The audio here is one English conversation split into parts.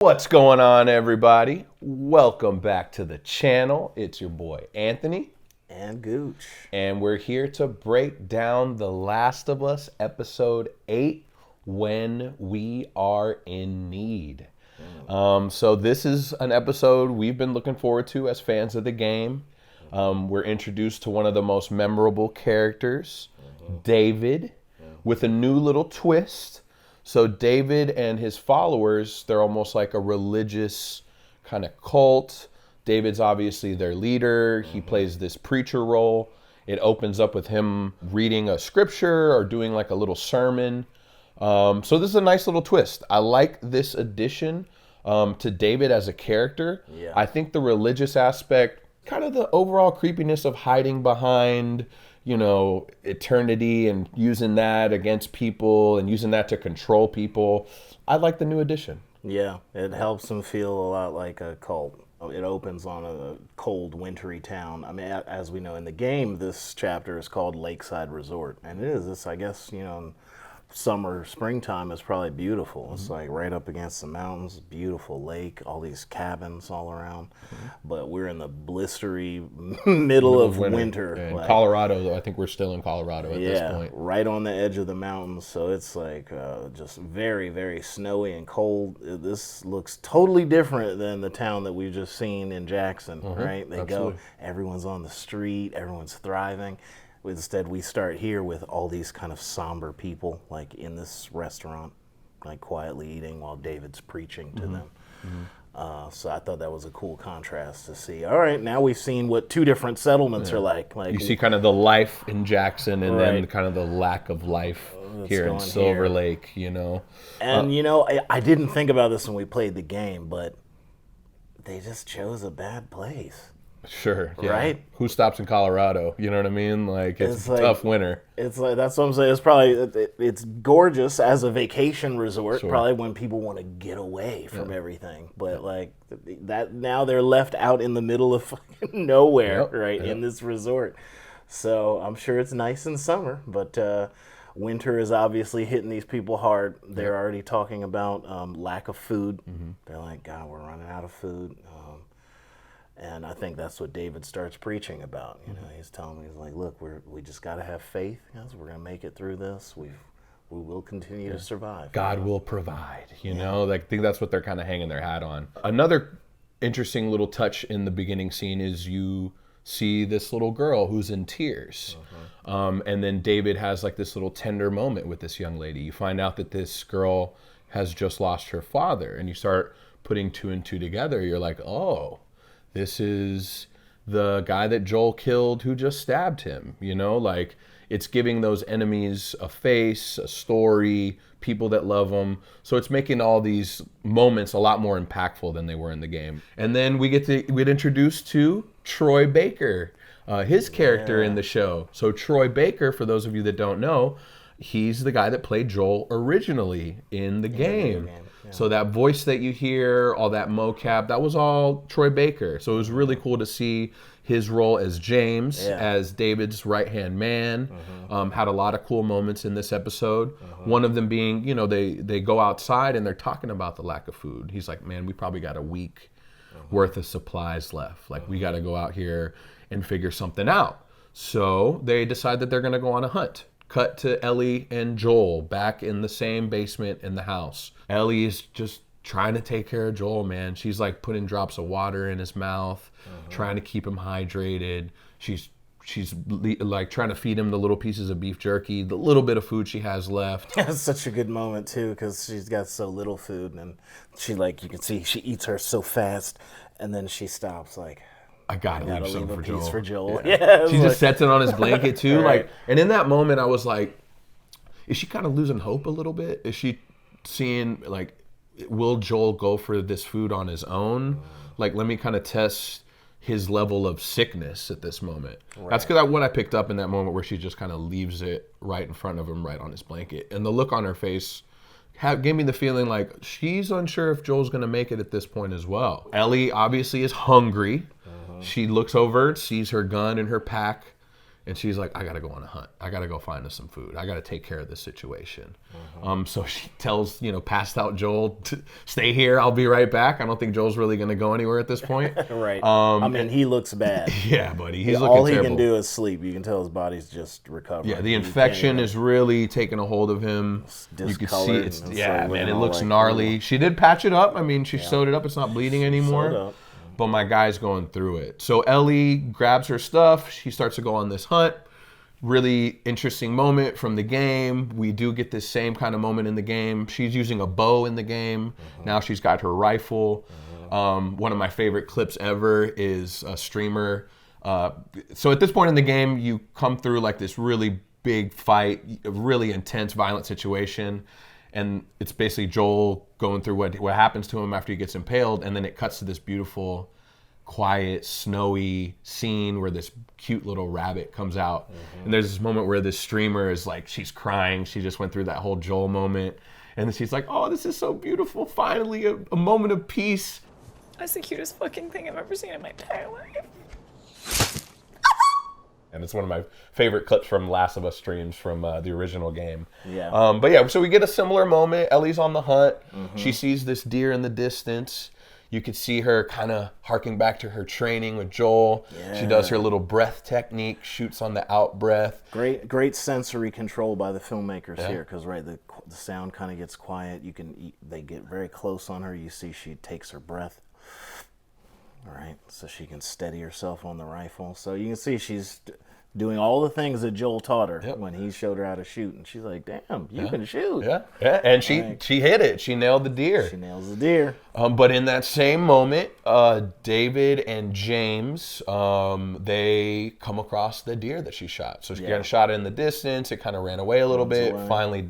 What's going on, everybody? Welcome back to the channel. It's your boy Anthony and Gooch, and we're here to break down The Last of Us episode 8, When We Are in Need. So this is an episode we've been looking forward to as fans of the game. We're introduced to one of the most memorable characters, David, with a new little twist. So David and his followers, they're almost like a religious kind of cult. David's obviously their leader. He plays this preacher role. It opens up with him reading a scripture or doing like a little sermon. So this is a nice little twist. I like this addition to David as a character. Yeah. I think the religious aspect, kind of the overall creepiness of hiding behind, eternity and using that against people and using that to control people. I like the new addition. Yeah, it helps them feel a lot like a cult. It opens on a cold, wintry town. I mean, as we know in the game, this chapter is called Lakeside Resort. And it is this, I guess, summer, springtime is probably beautiful. It's like right up against the mountains, beautiful lake, all these cabins all around. But we're in the blistery middle of winter. In Colorado, though, I think we're still in Colorado at this point. Right on the edge of the mountains. So it's like just very, very snowy and cold. This looks totally different than the town that we've just seen in Jackson, right? They Absolutely. go, everyone's on the street, everyone's thriving. Instead, we start here with all these kind of somber people, like in this restaurant, like quietly eating while David's preaching to them. So I thought that was a cool contrast to see. All right, now we've seen what two different settlements are like. You see kind of the life in Jackson and then Right. kind of the lack of life here in going Silver here. Lake, And, I didn't think about this when we played the game, but they just chose a bad place. Sure. Yeah. Right? Who stops in Colorado? You know what I mean? Like, it's a like- tough winter. It's like, that's what I'm saying. It's probably, it's gorgeous as a vacation resort, Sure. probably when people want to get away from everything. But like that, now they're left out in the middle of fucking nowhere, Yep. in this resort. So I'm sure it's nice in summer, but winter is obviously hitting these people hard. They're already talking about lack of food. They're like, God, we're running out of food. And I think that's what David starts preaching about. He's telling me, he's like, look, we just got to have faith, guys. We're going to make it through this. We will continue to survive. God will provide, Like, I think that's what they're kind of hanging their hat on. Another interesting little touch in the beginning scene is you see this little girl who's in tears. And then David has like this little tender moment with this young lady. You find out that this girl has just lost her father, and you start putting two and two together. You're like, oh, this is the guy that Joel killed who just stabbed him, like it's giving those enemies a face, a story, people that love them. So it's making all these moments a lot more impactful than they were in the game. And then we get introduced to Troy Baker, his character in the show. So Troy Baker, for those of you that don't know, he's the guy that played Joel originally in the game. So that voice that you hear, all that mocap, that was all Troy Baker. So it was really cool to see his role as James, as David's right-hand man. Had a lot of cool moments in this episode. One of them being, they go outside and they're talking about the lack of food. He's like, man, we probably got a week worth of supplies left. Like, we got to go out here and figure something out. So they decide that they're going to go on a hunt. Cut to Ellie and Joel back in the same basement in the house. Ellie is just trying to take care of Joel, man. She's like putting drops of water in his mouth, trying to keep him hydrated. She's like trying to feed him the little pieces of beef jerky, the little bit of food she has left. It's such a good moment too, because she's got so little food, and you can see she eats her so fast, and then she stops like, I gotta leave leave some a for piece Joel. for Joel. Yeah. She it's just sets it on his blanket too. Right. And in that moment I was like, is she kind of losing hope a little bit? Is she seeing like, will Joel go for this food on his own? Like, let me kind of test his level of sickness at this moment. That's what I picked up in that moment where she just kind of leaves it right in front of him, right on his blanket. And the look on her face gave me the feeling like she's unsure if Joel's going to make it at this point as well. Ellie obviously is hungry. She looks over, sees her gun and her pack, And she's like, I gotta go on a hunt. I gotta go find us some food. I gotta take care of this situation. So she tells, passed out Joel to stay here. I'll be right back. I don't think Joel's really gonna go anywhere at this point. Right. I mean, he looks bad. Yeah, buddy. He's looking all terrible. All he can do is sleep. You can tell his body's just recovering. Yeah, the infection is really taking a hold of him. You can see it's, man, it looks gnarly. She did patch it up. I mean, she sewed it up. It's not bleeding anymore. But my guy's going through it. So Ellie grabs her stuff. She starts to go on this hunt. Really interesting moment from the game. We do get this same kind of moment in the game. She's using a bow in the game. Now she's got her rifle. One of my favorite clips ever is a streamer. So at this point in the game, you come through like this really big fight, a really intense, violent situation. And it's basically Joel going through what happens to him after he gets impaled. And then it cuts to this beautiful, quiet, snowy scene where this cute little rabbit comes out. And there's this moment where this streamer is like, she's crying. She just went through that whole Joel moment. And then she's like, oh, this is so beautiful. Finally, a moment of peace. That's the cutest fucking thing I've ever seen in my entire life. And it's one of my favorite clips from Last of Us streams from the original game. Yeah. But yeah, so we get a similar moment. Ellie's on the hunt. She sees this deer in the distance. You could see her kind of harking back to her training with Joel. Yeah. She does her little breath technique, shoots on the out breath. Great sensory control by the filmmakers here, because the sound kind of gets quiet. They get very close on her. You see she takes her breath. All right, so she can steady herself on the rifle. So you can see she's doing all the things that Joel taught her when he showed her how to shoot. And she's like, damn, you can shoot. Yeah, and she hit it. She nailed the deer. She nails the deer. But in that same moment, David and James, they come across the deer that she shot. So she kind of shot it in the distance. It kind of ran away a little bit. Finally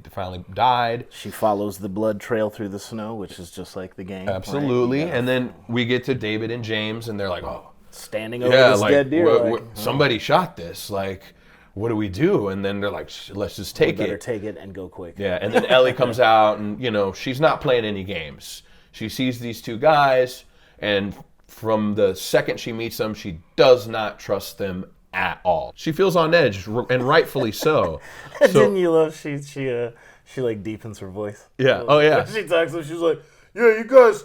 died. She follows the blood trail through the snow, which is just like the game. Absolutely. Right? And then we get to David and James, and they're like, oh. Standing over this dead deer. Somebody shot this. Like, what do we do? And then they're like, let's just take it. Better take it and go quick. Yeah, and then Ellie comes out, and, she's not playing any games. She sees these two guys, and from the second she meets them, she does not trust them at all. She feels on edge, and rightfully so. Didn't you love she like deepens her voice? Yeah. Oh, yeah. When she talks, she's like, yeah, you guys...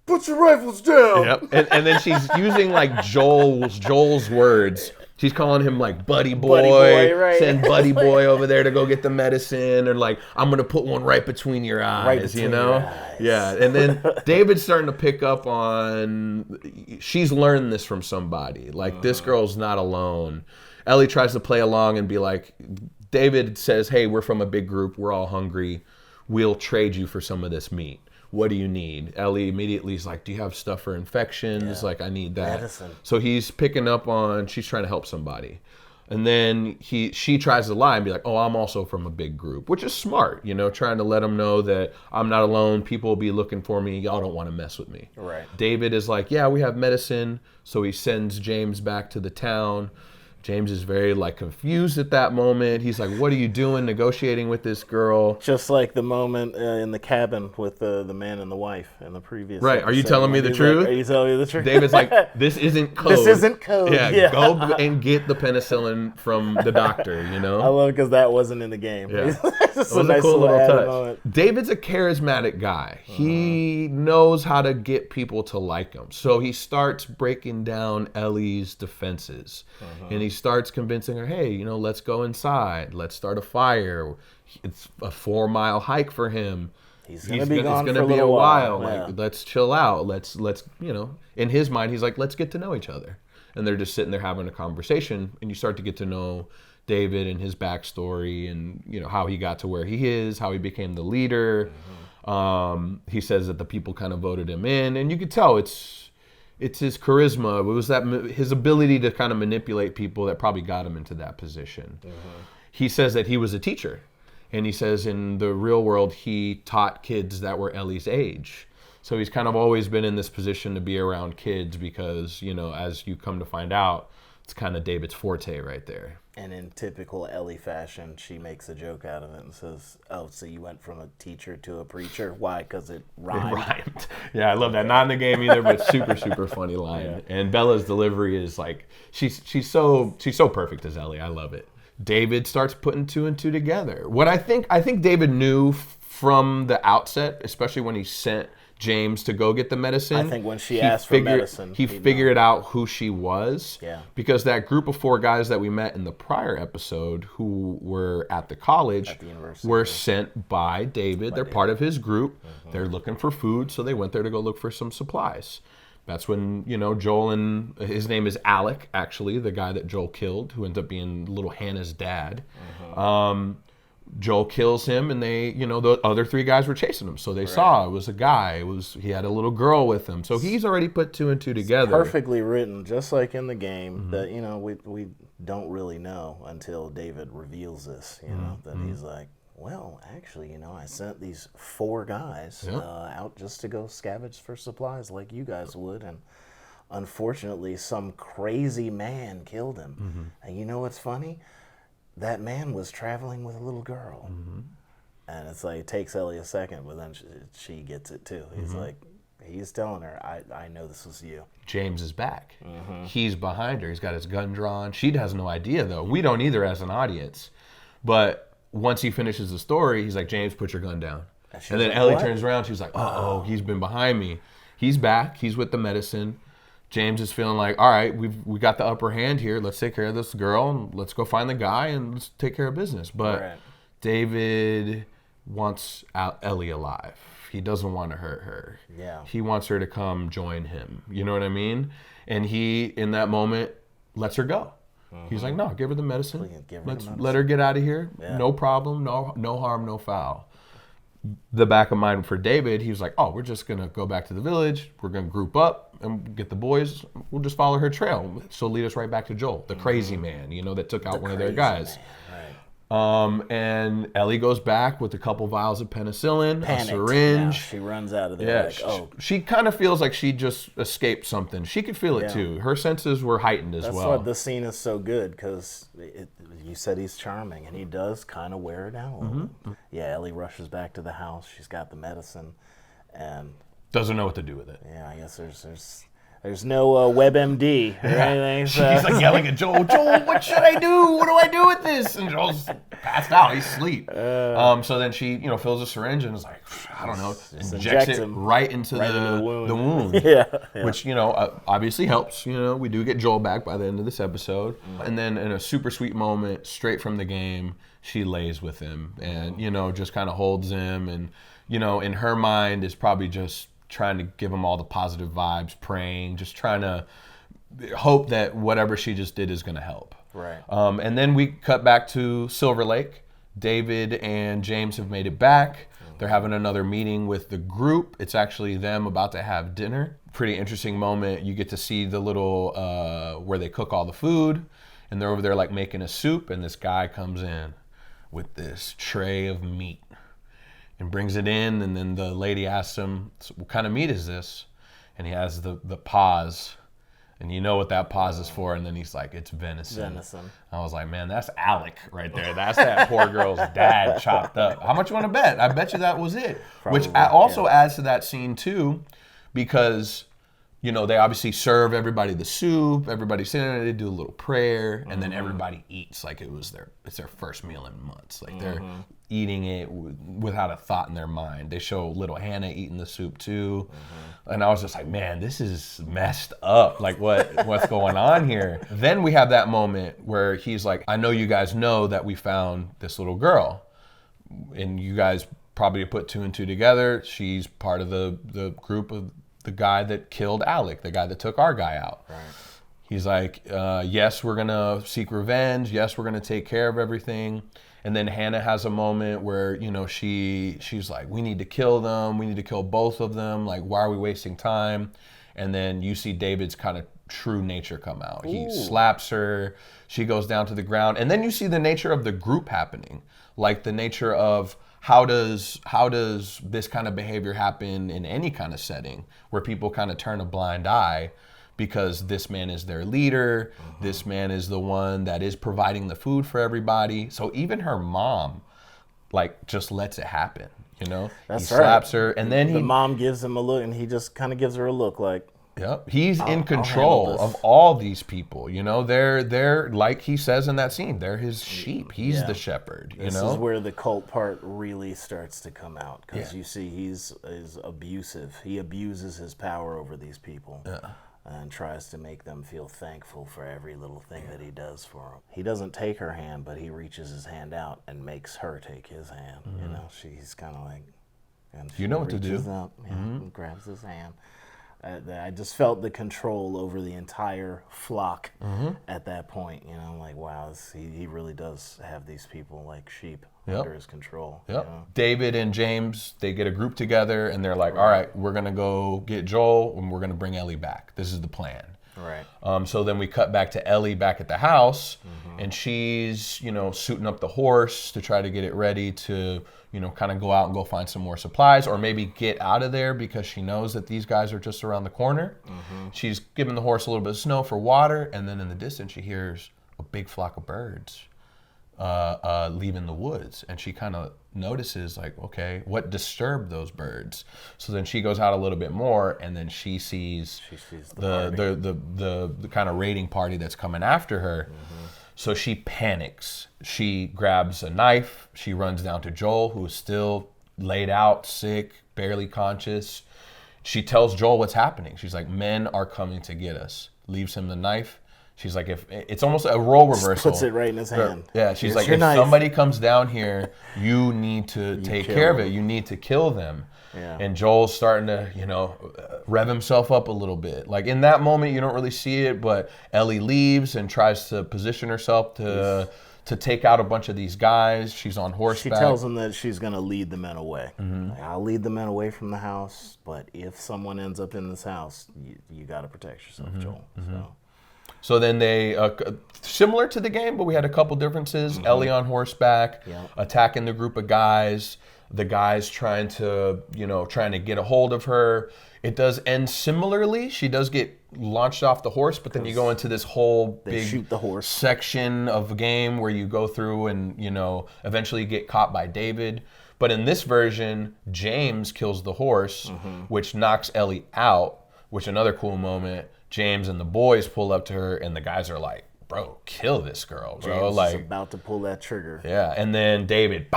put your rifles down. Yep. And then she's using like Joel's words. She's calling him like buddy boy, right. Send buddy boy over there to go get the medicine, or like, I'm gonna put one right between your eyes, your eyes. Yeah. And then David's starting to pick up on, she's learned this from somebody. Like, this girl's not alone. Ellie tries to play along and be like, David says, hey, we're from a big group, we're all hungry, we'll trade you for some of this meat. What do you need? Ellie immediately is like, do you have stuff for infections? Like, I need that. Medicine. So he's picking up on, she's trying to help somebody. And then she tries to lie and be like, oh, I'm also from a big group, which is smart, trying to let them know that I'm not alone. People will be looking for me. Y'all don't want to mess with me. Right. David is like, yeah, we have medicine. So he sends James back to the town. James is very confused at that moment. He's like, what are you doing negotiating with this girl? Just like the moment in the cabin with the man and the wife in the previous Right. episode. Are you telling me the truth? Like, are you telling me the truth? David's like, this isn't code. This isn't code. Yeah. Go and get the penicillin from the doctor, I love it because that wasn't in the game. Yeah. It's just it was a nice cool little touch. moment. David's a charismatic guy. He knows how to get people to like him. So he starts breaking down Ellie's defenses. And he starts convincing her, hey, let's go inside. Let's start a fire. It's a 4-mile hike for him. He's gonna be gone it's for gonna be a while. Yeah. Like, let's chill out. Let's in his mind, he's like, let's get to know each other. And they're just sitting there having a conversation, and you start to get to know David and his backstory, and how he got to where he is, how he became the leader. He says that the people kind of voted him in, and you could tell it's his charisma. It was his ability to kind of manipulate people that probably got him into that position. He says that he was a teacher, and he says in the real world he taught kids that were Ellie's age. So he's kind of always been in this position to be around kids because, as you come to find out, It's kind of David's forte right there. And in typical Ellie fashion, she makes a joke out of it and says, "Oh, so you went from a teacher to a preacher? Why? Because it rhymed." It rhymed. Yeah, I love that. Not in the game either, but super, super funny line. Yeah. And Bella's delivery is like, she's so perfect as Ellie. I love it. David starts putting 2 and 2 together. What I think David knew from the outset, especially when he sent James to go get the medicine. I think when she asked for medicine, he figured out who she was. Yeah. Because that group of 4 guys that we met in the prior episode who were at the college at the university, were sent by David. They're part of his group. Mm-hmm. They're looking for food, so they went there to go look for some supplies. That's when, Joel and his name is Alec, actually, the guy that Joel killed, who ends up being little Hannah's dad. Mm-hmm. Joel kills him, and they, the other 3 guys were chasing him. So they saw it was a guy. He had a little girl with him. So he's already put 2 and 2 together. Perfectly written, just like in the game. That we don't really know until David reveals this. That he's like, well, actually, I sent these 4 guys out just to go scavenge for supplies like you guys would, and unfortunately, some crazy man killed him. Mm-hmm. And you know what's funny? That man was traveling with a little girl. Mm-hmm. And it's like, it takes Ellie a second, but then she gets it too. He's like, he's telling her, I know this was you. James is back. Mm-hmm. He's behind her. He's got his gun drawn. She has no idea, though. We don't either as an audience. But once he finishes the story, he's like, James, put your gun down. And then like, Ellie turns around. She's like, uh-oh, he's been behind me. He's back. He's with the medicine. James is feeling like, all right, we got the upper hand here. Let's take care of this girl, and let's go find the guy, and let's take care of business. But David wants Ellie alive. He doesn't want to hurt her. Yeah. He wants her to come join him. You know what I mean? And he, in that moment, lets her go. Mm-hmm. He's like, no, give her the medicine. Let her get out of here. Yeah. No problem. No harm, no foul. The back of mind for David, he was like, oh, we're just going to go back to the village. We're going to group up and get the boys. We'll just follow her trail. She'll lead us right back to Joel, the crazy man, that took out one of their guys. And Ellie goes back with a couple vials of penicillin, a syringe. She runs out of there. She kind of feels like she just escaped something. She could feel it too. Her senses were heightened as well. That's why the scene is so good, because you said he's charming, and he does kind of wear her down a little bit. Yeah, Ellie rushes back to the house. She's got the medicine, and doesn't know what to do with it. Yeah, I guess there's no WebMD or anything. So. She's like yelling at Joel, what should I do? What do I do with this? And Joel's passed out. He's asleep. So then she, fills a syringe and is like, I don't know, injects it right into the wound. Yeah. Which, obviously helps. We do get Joel back by the end of this episode. And then in a super sweet moment, straight from the game, she lays with him and, just kind of holds him. And, in her mind is probably just trying to give him all the positive vibes, praying, just trying to hope that whatever she just did is going to help. Right. And then we cut back to Silver Lake. David and James have made it back. They're having another meeting with the group. It's actually them about to have dinner. Pretty interesting moment. You get to see the little, where they cook all the food, and they're over there like making a soup, and this guy comes in with this tray of meat and brings it in, and then the lady asks him, so what kind of meat is this? And he has the paws, and you know what that pause is for, and then he's like, it's venison. I was like, man, that's Alec right there. That's that poor girl's dad chopped up. How much you want to bet? I bet you that was it. Probably, which also adds to that scene too, because they obviously serve everybody the soup, everybody's sitting there, they do a little prayer, and then everybody eats like it's their first meal in months. Like they're eating it without a thought in their mind. They show little Hannah eating the soup too. And I was just like, man, this is messed up. Like what's going on here? Then we have that moment where he's like, I know you guys know that we found this little girl, and you guys probably put 2 and 2 together. She's part of the group of the guy that killed Alec, the guy that took our guy out. Right. He's like, yes, we're going to seek revenge. Yes, we're going to take care of everything. And then Hannah has a moment where, she's like, we need to kill them. We need to kill both of them. Like, why are we wasting time? And then you see David's kind of true nature come out. Ooh. He slaps her. She goes down to the ground. And then you see the nature of the group happening. Like the nature of how does this kind of behavior happen in any kind of setting where people kind of turn a blind eye because this man is their leader. This man is the one that is providing the food for everybody. So even her mom, like, just lets it happen, you know? That's he right. slaps her, and then The mom gives him a look, and he just kind of gives her a look like, Yep, he's in I'll control handle this. of all these people. You know, they're like he says in that scene, they're his sheep. He's the shepherd. You This know, is where the cult part really starts to come out, because Yeah. you see he's abusive. He abuses his power over these people and tries to make them feel thankful for every little thing that he does for them. He doesn't take her hand, but he reaches his hand out and makes her take his hand. You know, she's kind of like, and she You know what to do. reaches up, and grabs his hand. I just felt the control over the entire flock at that point. You know, I'm like, wow, he really does have these people like sheep under his control. Yep. You know? David and James, they get a group together and they're like, all right, we're gonna go get Joel and we're gonna bring Ellie back. This is the plan. Right. So then we cut back to Ellie back at the house, and she's, you know, suiting up the horse to try to get it ready to, you know, kind of go out and go find some more supplies, or maybe get out of there because she knows that these guys are just around the corner. She's giving the horse a little bit of snow for water, and then in the distance she hears a big flock of birds leaving the woods, and she kind of notices, like, okay, what disturbed those birds? So then she goes out a little bit more, and then she sees the kind of raiding party that's coming after her. So she panics. She grabs a knife. She runs down to Joel, who is still laid out, sick, barely conscious. She tells Joel what's happening. She's like, men are coming to get us. Leaves him the knife. She's like, if it's almost a role reversal. Puts it right in his hand. Yeah, she's Here's like, your if knife. somebody comes down here, you need to take kill care of them. it. You need to kill them. Yeah. And Joel's starting to, you know, rev himself up a little bit. Like in that moment, you don't really see it, but Ellie leaves and tries to position herself to take out a bunch of these guys. She's on She horseback. tells him that she's going to lead the men away. Like, I'll lead the men away from the house, but if someone ends up in this house, you got to protect yourself, Joel. So then they, similar to the game, but we had a couple differences. Ellie on horseback, attacking the group of guys. The guys trying to get a hold of her. It does end similarly. She does get launched off the horse, but then you go into this whole big shoot the horse section of a game where you go through and, you know, eventually get caught by David. But in this version, James kills the horse, which knocks Ellie out, which another cool moment. James and the boys pull up to her, and the guys are like, bro, kill this girl, bro. James like, is about to pull that trigger. yeah. And then David,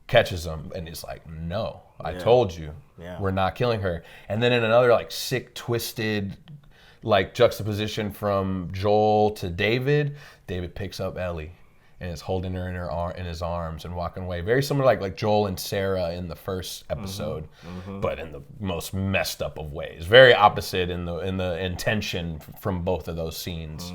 catches him, and he's like, no, I told you, we're not killing her. And then in another, like, sick, twisted, like, juxtaposition from Joel to David picks up Ellie and is holding her in his arms and walking away. Very similar, like Joel and Sarah in the first episode, but in the most messed up of ways. Very opposite in the intention from both of those scenes.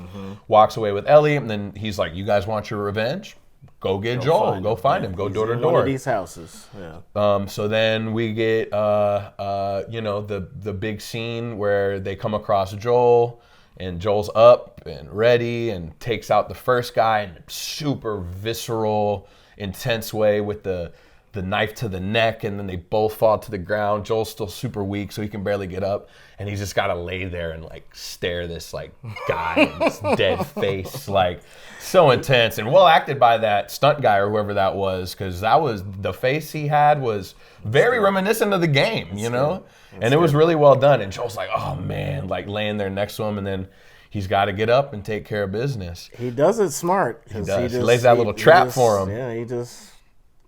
Walks away with Ellie, and then he's like, "You guys want your revenge? Go get Joel. Go find him. Go He's door to in one door." of these houses. Yeah. So then we get, you know, the big scene where they come across Joel, and Joel's up and ready and takes out the first guy in a super visceral, intense way with the knife to the neck, and then they both fall to the ground. Joel's still super weak, so he can barely get up, and he's just got to lay there and, like, stare this, like, guy in this dead face, like, so intense and well acted by that stunt guy or whoever that was, because that was the face he had was very reminiscent of the game, you know, and it was really well done. And Joel's like, oh man, like laying there next to him, and then he's got to get up and take care of business. He does it smart. He does. He lays that little trap for him. Yeah, he just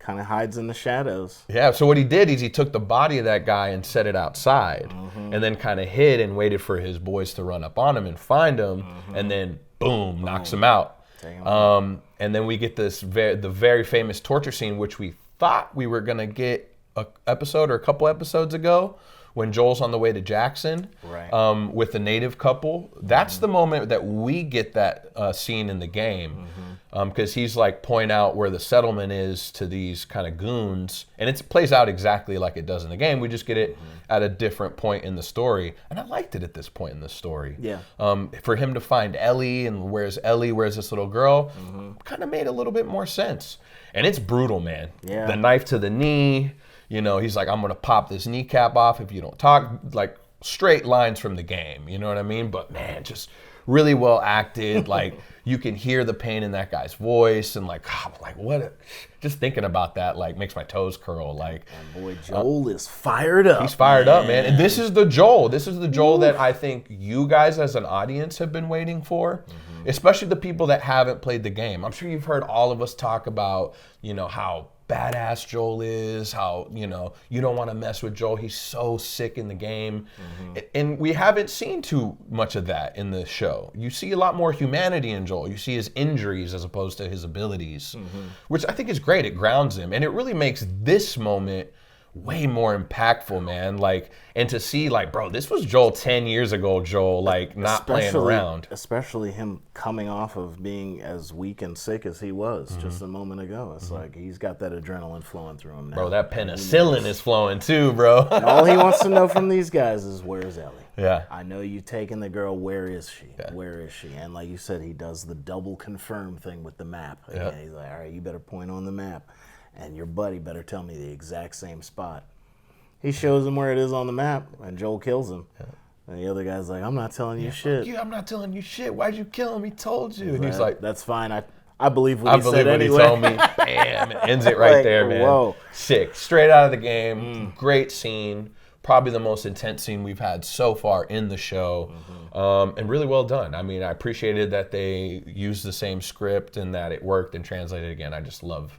kind of hides in the shadows. Yeah, so what he did is he took the body of that guy and set it outside, and then kind of hid and waited for his boys to run up on him and find him, and then boom, knocks him out. And then we get this the very famous torture scene, which we thought we were gonna get a episode or a couple episodes ago, when Joel's on the way to Jackson, with the native couple. That's the moment that we get that scene in the game, because he's like pointing out where the settlement is to these kind of goons, and it plays out exactly like it does in the game. We just get it at a different point in the story, and I liked it at this point in the story. Yeah. For him to find Ellie, and where's Ellie, where's this little girl, kind of made a little bit more sense. And it's brutal, man. Yeah. The knife to the knee. You know, he's like, I'm going to pop this kneecap off if you don't talk. Like, straight lines from the game, you know what I mean? But man, just really well acted. Like you can hear the pain in that guy's voice, and like, just thinking about that like makes my toes curl. Like, and boy, Joel is fired up. He's fired up, man. And this is the Joel. This is the Joel that I think you guys as an audience have been waiting for, especially the people that haven't played the game. I'm sure you've heard all of us talk about, how badass Joel is, how, you don't want to mess with Joel. He's so sick in the game. And we haven't seen too much of that in the show. You see a lot more humanity in Joel. You see his injuries as opposed to his abilities, which I think is great. It grounds him. And it really makes this moment way more impactful, man. Like, and to see like, bro, this was Joel 10 years ago, Joel, like not playing around. Especially him coming off of being as weak and sick as he was just a moment ago. It's like he's got that adrenaline flowing through him now. Bro, that penicillin is flowing too, bro. And all he wants to know from these guys is, where's Ellie? Yeah. I know you taking the girl. Where is she? Yeah. Where is she? And like you said, he does the double confirm thing with the map. Yeah. He's like, all right, you better point on the map. And your buddy better tell me the exact same spot. He shows him where it is on the map, and Joel kills him. Yeah. And the other guy's like, I'm not telling you shit. Yeah, I'm not telling you shit. Why'd you kill him? He told you. And he's like, that's fine. I believe what he said anyway. He told me. Bam. It ends it right there, man. Whoa. Sick. Straight out of the game. Great scene. Probably the most intense scene we've had so far in the show. And really well done. I mean, I appreciated that they used the same script and that it worked and translated again. I just love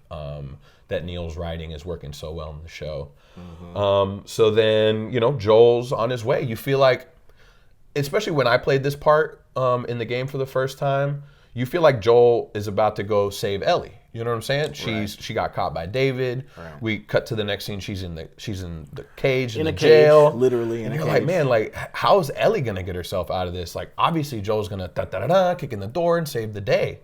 that Neil's writing is working so well in the show. So then, Joel's on his way. You feel like, especially when I played this part in the game for the first time, you feel like Joel is about to go save Ellie. You know what I'm saying? She got caught by David. Right. We cut to the next scene. She's in the cage in the jail, literally. And you're like, man, like, how is Ellie gonna get herself out of this? Like, obviously Joel's gonna kick in the door and save the day,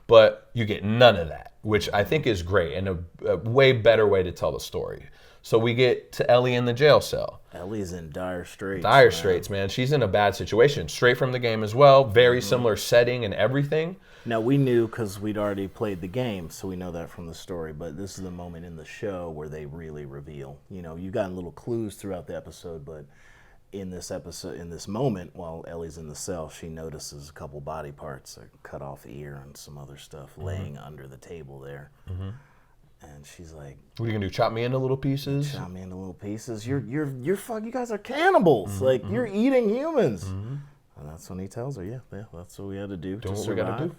but you get none of that, which I think is great and a way better way to tell the story. So we get to Ellie in the jail cell. Ellie's in dire straits. Dire straits, man. She's in a bad situation. Straight from the game as well. Very similar setting and everything. Now, we knew because we'd already played the game, so we know that from the story, but this is the moment in the show where they really reveal. You've gotten little clues throughout the episode, but in this moment, while Ellie's in the cell, she notices a couple body parts, a cut off ear and some other stuff laying under the table there. And she's like, "What are you gonna do? Chop me into little pieces? Chop me into little pieces? You guys are cannibals. Like you're eating humans." And that's when he tells her, yeah, that's what we had to do to survive.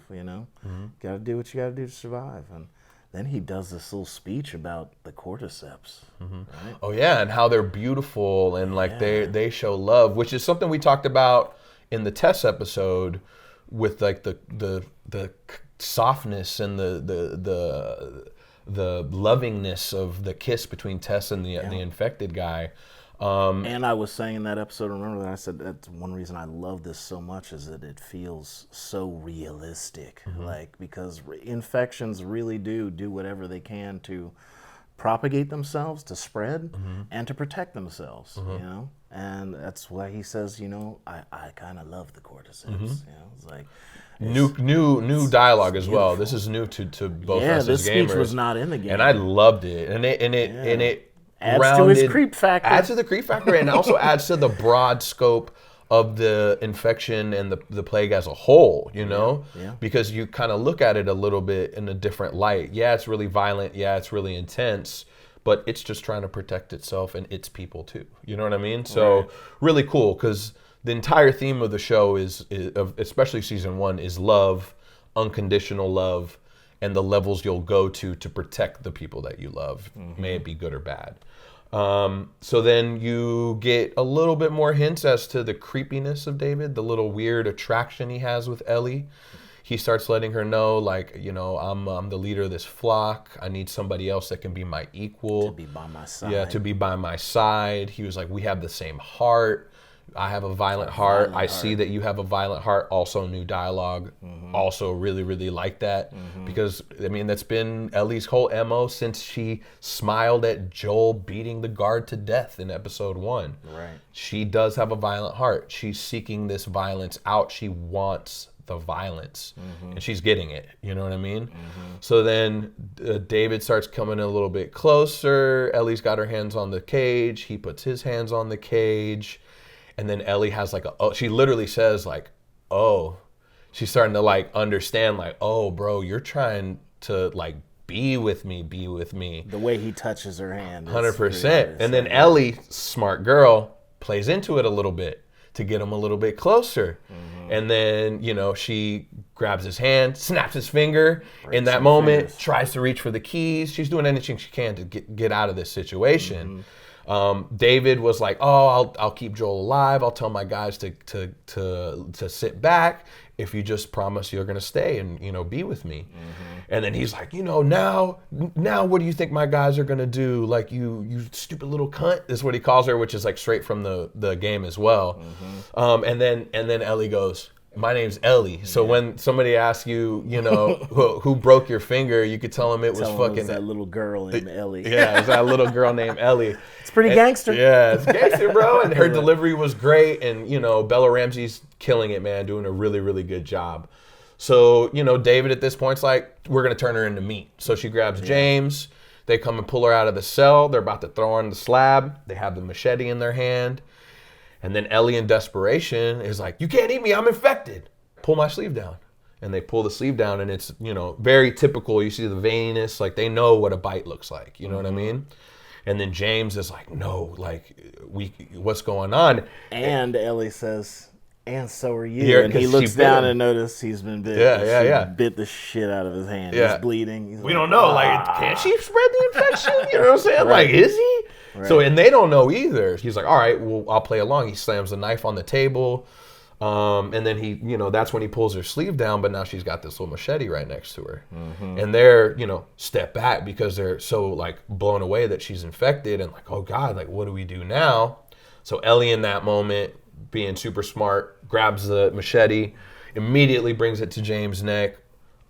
We gotta do. Got to do what you got to do to survive. And then he does this little speech about the cordyceps. Right? Oh yeah, and how they're beautiful and like they show love, which is something we talked about in the Tess episode with like the softness and the lovingness of the kiss between Tess and the infected guy. And I was saying in that episode, remember that I said that's one reason I love this so much is that it feels so realistic. Like, because infections really do whatever they can to propagate themselves, to spread, and to protect themselves, And that's why he says, I kind of love the cordyceps. It's like... New dialogue as well. This is new to both us as gamers. Yeah, this speech was not in the game, and I loved it. And it adds to his creep factor. Adds to the creep factor, and also adds to the broad scope of the infection and the plague as a whole. Because you kind of look at it a little bit in a different light. Yeah, it's really violent. Yeah, it's really intense. But it's just trying to protect itself and its people too. You know what I mean? So really cool because the entire theme of the show is especially season 1, is love, unconditional love, and the levels you'll go to protect the people that you love, may it be good or bad. So then you get a little bit more hints as to the creepiness of David, the little weird attraction he has with Ellie. He starts letting her know, like, I'm the leader of this flock. I need somebody else that can be my equal. To be by my side. Yeah, to be by my side. He was like, we have the same heart. I have a violent heart. I see that you have a violent heart. Also new dialogue. Also really, really like that. Because, that's been Ellie's whole MO since she smiled at Joel beating the guard to death in episode 1. Right. She does have a violent heart. She's seeking this violence out. She wants the violence. And she's getting it. You know what I mean? So then David starts coming a little bit closer. Ellie's got her hands on the cage. He puts his hands on the cage. And then Ellie has like she literally says like, oh, she's starting to like understand like, oh, bro, you're trying to like be with me. The way he touches her hand. 100%. And then Ellie, smart girl, plays into it a little bit to get him a little bit closer. And then, you know, she grabs his hand, snaps his finger. In that moment, tries to reach for the keys. She's doing anything she can to get out of this situation. David was like, oh, I'll keep Joel alive. I'll tell my guys to sit back if you just promise you're going to stay and, you know, be with me. And then he's like, you know, now what do you think my guys are going to do? Like, you stupid little cunt is what he calls her, which is like straight from the game as well. And then Ellie goes, my name's Ellie. So when somebody asks you, you know, who broke your finger, you could tell them it was that little girl named Ellie. Yeah, it's that little girl named Ellie. It's pretty gangster. Yeah, it's gangster, bro. And her delivery was great. And, you know, Bella Ramsey's killing it, man, doing a really, really good job. So, you know, David at this point's like, we're going to turn her into meat. So she grabs James. They come and pull her out of the cell. They're about to throw her on the slab. They have the machete in their hand. And then Ellie, in desperation, is like, you can't eat me, I'm infected. Pull my sleeve down. And they pull the sleeve down, and it's, you know, very typical. You see the veininess, like they know what a bite looks like. You know what I mean? And then James is like, no, like, what's going on? And Ellie says, and so are you. And he looks down and notices he's been bit. Yeah. Bit the shit out of his hand. Yeah. He's bleeding. He's we don't know. Like, can she spread the infection? You know what I'm saying? Like, is he? Right. So, and they don't know either. He's like, all right, well, I'll play along. He slams the knife on the table. And then he, you know, that's when he pulls her sleeve down, but now she's got this little machete right next to her. And they're, you know, step back because they're so, like, blown away that she's infected and like, oh, God, like, what do we do now? So Ellie in that moment, being super smart, grabs the machete, immediately brings it to James' neck,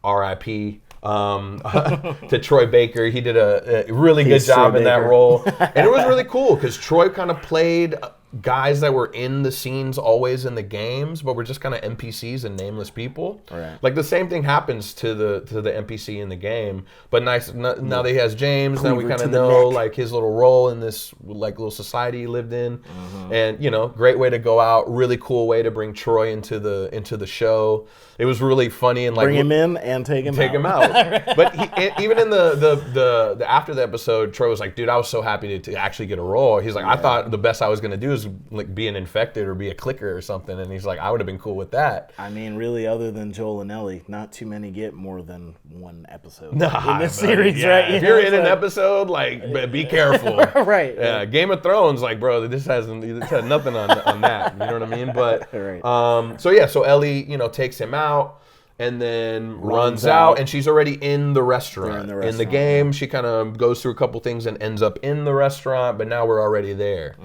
R.I.P., to Troy Baker. He did a really good job in that role. And it was really cool because Troy kind of played guys that were in the scenes always in the games, but were just kind of NPCs and nameless people. Right. Like the same thing happens to the NPC in the game, but nice now that he has James, now we kind of know like his little role in this like little society he lived in. And you know, great way to go out, really cool way to bring Troy into the show. It was really funny and like bring him in and take him out. But even in the after the episode, Troy was like, dude, I was so happy to actually get a role. He's like, I thought the best I was gonna do is like be an infected or be a clicker or something, and he's like, I would have been cool with that. I mean, really, other than Joel and Ellie, not too many get more than one episode in this series, right? If you're in an episode, like, be careful. Right. Yeah, Game of Thrones, like, bro, this had nothing on that. You know what I mean? But so Ellie, you know, takes him out. And then runs out, and she's already in the restaurant. In the game, she kind of goes through a couple things and ends up in the restaurant, but now we're already there.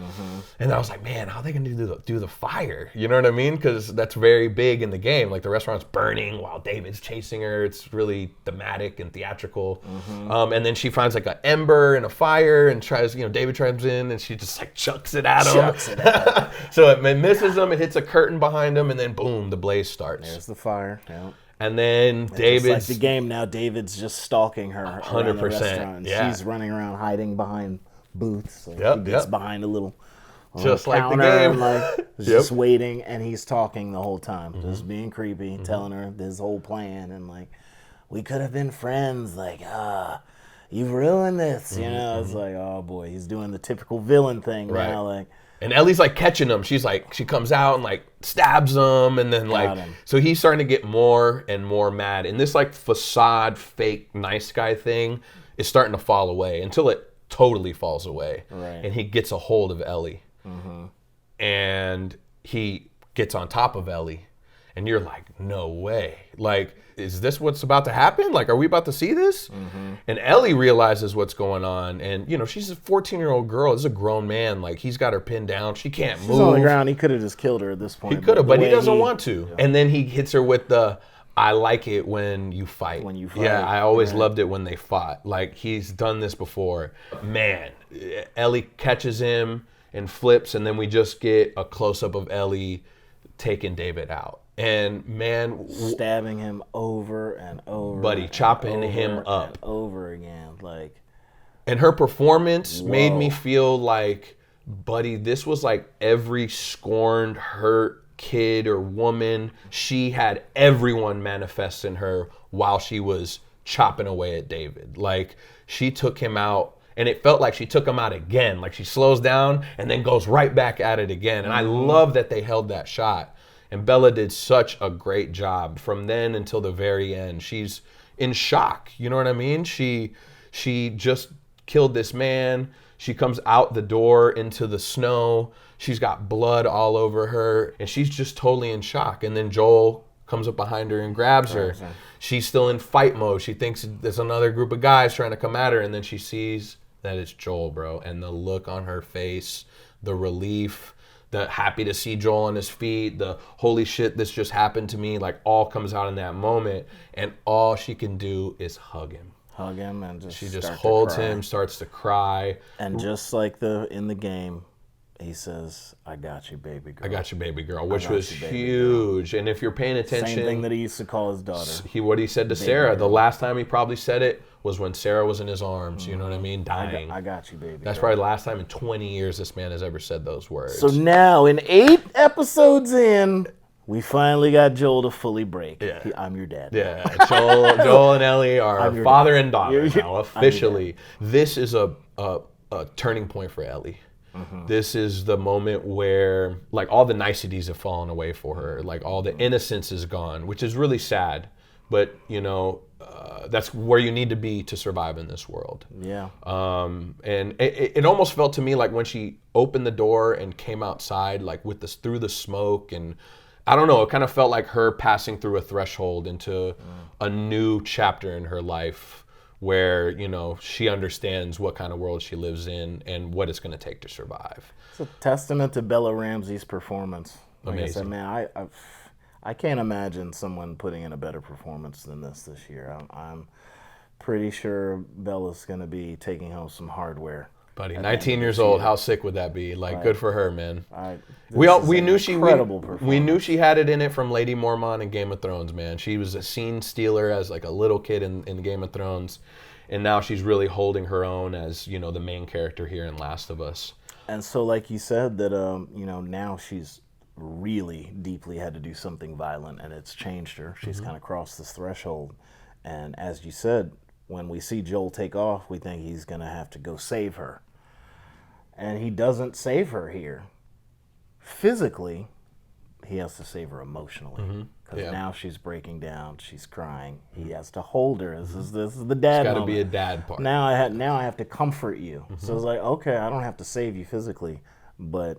And I was like, man, how are they going to do the fire? You know what I mean? Because that's very big in the game. Like, the restaurant's burning while David's chasing her. It's really thematic and theatrical. And then she finds, like, an ember and a fire and tries, you know, David chimes in, and she just, like, chucks it at him. So it misses him. It hits a curtain behind him, and then, boom, the blaze starts. There's the fire. Yeah. And then David's like the game now. David's just stalking her 100%. Yeah, she's running around hiding behind booths. So she gets behind a little just like the game, like just waiting, and he's talking the whole time, just being creepy, telling her his whole plan, and like, we could have been friends. Like, you've ruined this. You know, it's like, oh boy, he's doing the typical villain thing now, like. And Ellie's like catching him. She's like, she comes out and like stabs him, and then like, so he's starting to get more and more mad. And this like facade, fake nice guy thing is starting to fall away until it totally falls away. Right. And he gets a hold of Ellie, and he gets on top of Ellie, and you're like, no way, like. Is this what's about to happen? Like, are we about to see this? And Ellie realizes what's going on. And, you know, she's a 14-year-old girl. This is a grown man. Like, he's got her pinned down. She can't move. She's on the ground. He could have just killed her at this point. He could have, but he doesn't want to. Yeah. And then he hits her with the, I like it when you fight. Yeah, I always loved it when they fought. Like, he's done this before. Man, Ellie catches him and flips, and then we just get a close-up of Ellie taking David out. And man, stabbing him over and over, buddy, chopping him up and over again, like. And her performance made me feel like buddy, this was like every scorned, hurt kid or woman. She had everyone manifest in her while she was chopping away at David. Like, she took him out, and it felt like she took him out again. Like, she slows down and then goes right back at it again. And I love that they held that shot. And Bella did such a great job from then until the very end. She's in shock. You know what I mean? She just killed this man. She comes out the door into the snow. She's got blood all over her, and she's just totally in shock. And then Joel comes up behind her and grabs her. She's still in fight mode. She thinks there's another group of guys trying to come at her, and then she sees that it's Joel, bro. And the look on her face, the relief, the happy to see Joel on his feet, the holy shit, this just happened to me, like, all comes out in that moment. And all she can do is hug him. Hug him and just She just holds him, starts to cry. And just like in the game, he says, "I got you, baby girl." I got you, baby girl, which was huge. And if you're paying attention, same thing that he used to call his daughter. What he said to Sarah, the last time he probably said it was when Sarah was in his arms, you know what I mean, dying. I got you, baby. That's probably the last time in 20 years this man has ever said those words. So now, in 8 episodes in, we finally got Joel to fully break. Yeah. I'm your dad. Yeah, Joel and Ellie are father and daughter now, officially. This is a turning point for Ellie. This is the moment where, like, all the niceties have fallen away for her. Like, all the innocence is gone, which is really sad. But, you know, that's where you need to be to survive in this world. Yeah. And it almost felt to me like when she opened the door and came outside, like, with this through the smoke, and I don't know, it kind of felt like her passing through a threshold into a new chapter in her life, where, you know, she understands what kind of world she lives in and what it's going to take to survive. It's a testament to Bella Ramsey's performance. Like Amazing. I said, man, I can't imagine someone putting in a better performance than this year. I'm pretty sure Bella's going to be taking home some hardware. Buddy, 19 years old, how sick would that be? Like, good for her, man. We knew she had it in it from Lady Mormont in Game of Thrones, man. She was a scene stealer as, like, a little kid in Game of Thrones, and now she's really holding her own as, you know, the main character here in Last of Us. And so, like you said, that you know, now she's really deeply had to do something violent, and it's changed her. She's kind of crossed this threshold, and as you said, when we see Joel take off, we think he's going to have to go save her. And he doesn't save her here. Physically, he has to save her emotionally. Because now she's breaking down, she's crying. He has to hold her. This is the dad moment. It's got to be a dad part. Now I have to comfort you. So it's like, okay, I don't have to save you physically, but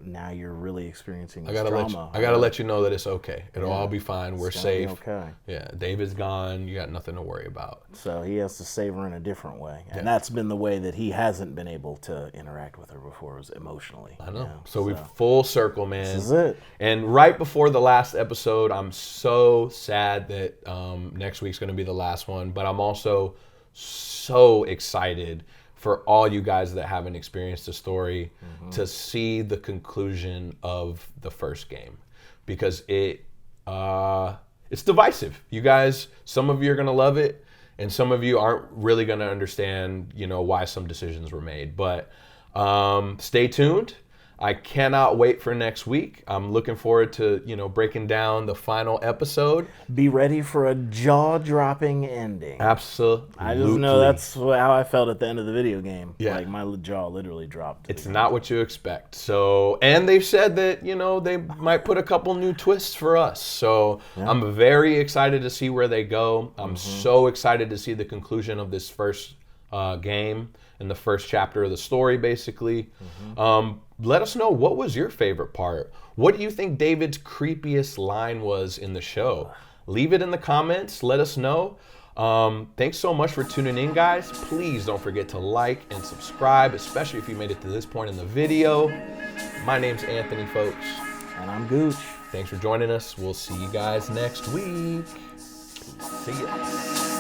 now you're really experiencing this trauma. I gotta let you know that it's okay. It'll all be fine. We're safe. Okay. Yeah, David's gone. You got nothing to worry about. So he has to save her in a different way, and that's been the way that he hasn't been able to interact with her before, was emotionally. I know. So we full circle, man. This is it. And right before the last episode, I'm so sad that next week's gonna be the last one, but I'm also so excited for all you guys that haven't experienced the story to see the conclusion of the first game, because it's divisive. You guys, some of you are gonna love it, and some of you aren't really gonna understand, you know, why some decisions were made. But stay tuned. I cannot wait for next week. I'm looking forward to, you know, breaking down the final episode. Be ready for a jaw-dropping ending. Absolutely. I just know that's how I felt at the end of the video game. Yeah. Like, my jaw literally dropped. It's not what you expect. So, and they've said that, you know, they might put a couple new twists for us. So I'm very excited to see where they go. I'm so excited to see the conclusion of this first game and the first chapter of the story, basically. Let us know, what was your favorite part? What do you think David's creepiest line was in the show? Leave it in the comments. Let us know. Thanks so much for tuning in, guys. Please don't forget to like and subscribe, especially if you made it to this point in the video. My name's Anthony, folks. And I'm Gooch. Thanks for joining us. We'll see you guys next week. See ya.